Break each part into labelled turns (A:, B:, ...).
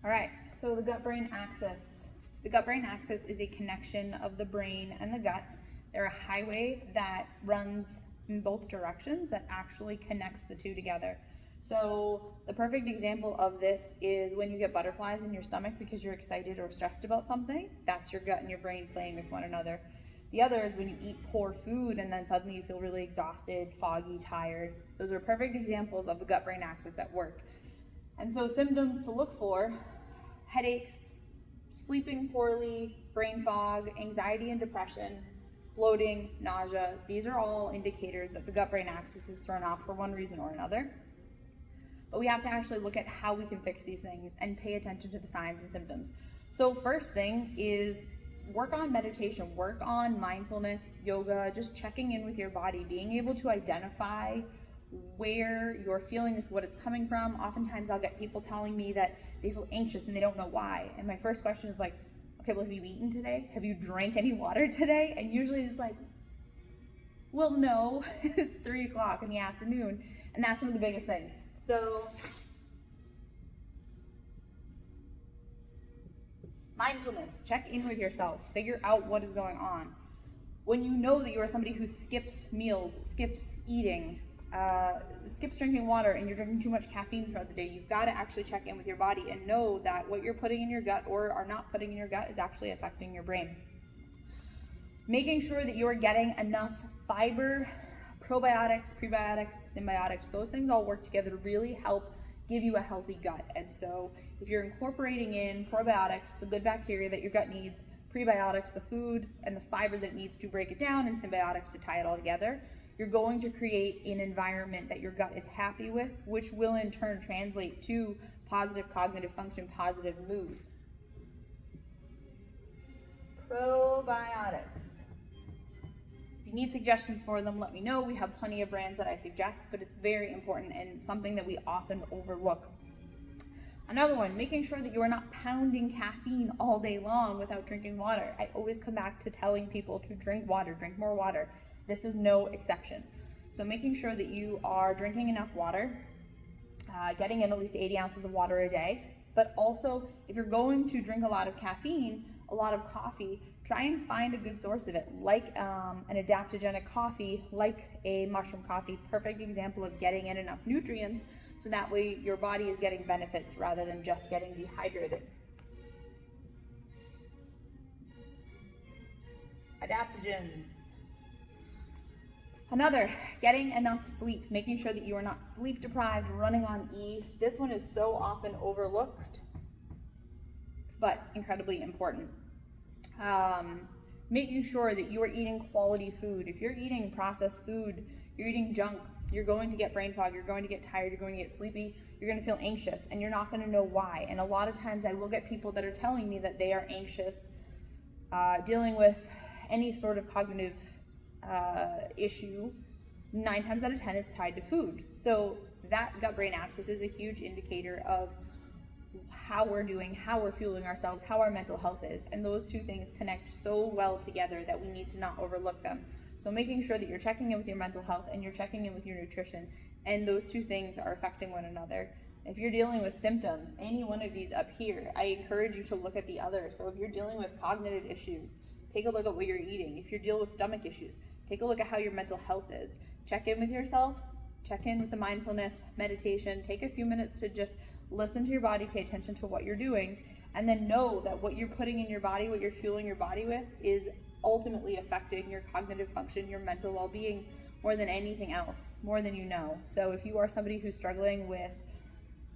A: All right, so the gut-brain axis. The gut-brain axis is a connection of the brain and the gut. They're a highway that runs in both directions that actually connects the two together. So the perfect example of this is when you get butterflies in your stomach because you're excited or stressed about something. That's your gut and your brain playing with one another. The other is when you eat poor food and then suddenly you feel really exhausted, foggy, tired. Those are perfect examples of the gut-brain axis at work. And so symptoms to look for: headaches, sleeping poorly, brain fog, anxiety and depression, bloating, nausea. These are all indicators that the gut-brain axis is thrown off for one reason or another. But we have to actually look at how we can fix these things and pay attention to the signs and symptoms. So first thing is work on meditation, work on mindfulness, yoga, just checking in with your body, being able to identify where you're feeling this, what it's coming from. Oftentimes I'll get people telling me that they feel anxious and they don't know why. And my first question is like, okay, well, have you eaten today? Have you drank any water today? And usually it's like, well, no, it's 3 o'clock in the afternoon. And that's one of the biggest things. So mindfulness, check in with yourself, figure out what is going on. When you know that you are somebody who skips meals, skips eating, skips drinking water, and you're drinking too much caffeine throughout the day, you've got to actually check in with your body and know that what you're putting in your gut or are not putting in your gut is actually affecting your brain. Making sure that you are getting enough fiber, probiotics, prebiotics, symbiotics, those things all work together to really help give you a healthy gut. And so if you're incorporating in probiotics, the good bacteria that your gut needs, prebiotics, the food and the fiber that it needs to break it down, and symbiotics to tie it all together, you're going to create an environment that your gut is happy with, which will in turn translate to positive cognitive function, positive mood. Probiotics. If you need suggestions for them, let me know. We have plenty of brands that I suggest, but it's very important and something that we often overlook. Another one, making sure that you are not pounding caffeine all day long without drinking water. I always come back to telling people to drink water, drink more water. This is no exception. So making sure that you are drinking enough water, getting in at least 80 ounces of water a day, but also if you're going to drink a lot of caffeine, a lot of coffee, try and find a good source of it, like an adaptogenic coffee, like a mushroom coffee. Perfect example of getting in enough nutrients so that way your body is getting benefits rather than just getting dehydrated. Adaptogens. Another, getting enough sleep, making sure that you are not sleep deprived, running on E. This one is so often overlooked, but incredibly important. Making sure that you are eating quality food. If you're eating processed food, you're eating junk, you're going to get brain fog, you're going to get tired, you're going to get sleepy, you're going to feel anxious, and you're not going to know why. And a lot of times I will get people that are telling me that they are anxious, dealing with any sort of cognitive issue. 9 times out of 10 it's tied to food. So that gut-brain axis is a huge indicator of how we're doing, how we're fueling ourselves, how our mental health is. And those two things connect so well together that we need to not overlook them. So making sure that you're checking in with your mental health and you're checking in with your nutrition, and those two things are affecting one another. If you're dealing with symptoms, any one of these up here, I encourage you to look at the other. So if you're dealing with cognitive issues, take a look at what you're eating. If you're dealing with stomach issues, take a look at how your mental health is. Check in with yourself, check in with the mindfulness, meditation, take a few minutes to just listen to your body, pay attention to what you're doing, and then know that what you're putting in your body, what you're fueling your body with, is ultimately affecting your cognitive function, your mental well-being, more than anything else, more than you know. So if you are somebody who's struggling with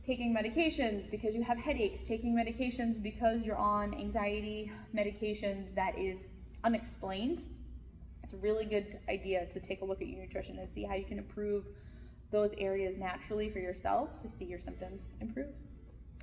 A: taking medications because you have headaches, taking medications because you're on anxiety medications that is unexplained, it's a really good idea to take a look at your nutrition and see how you can improve those areas naturally for yourself to see your symptoms improve.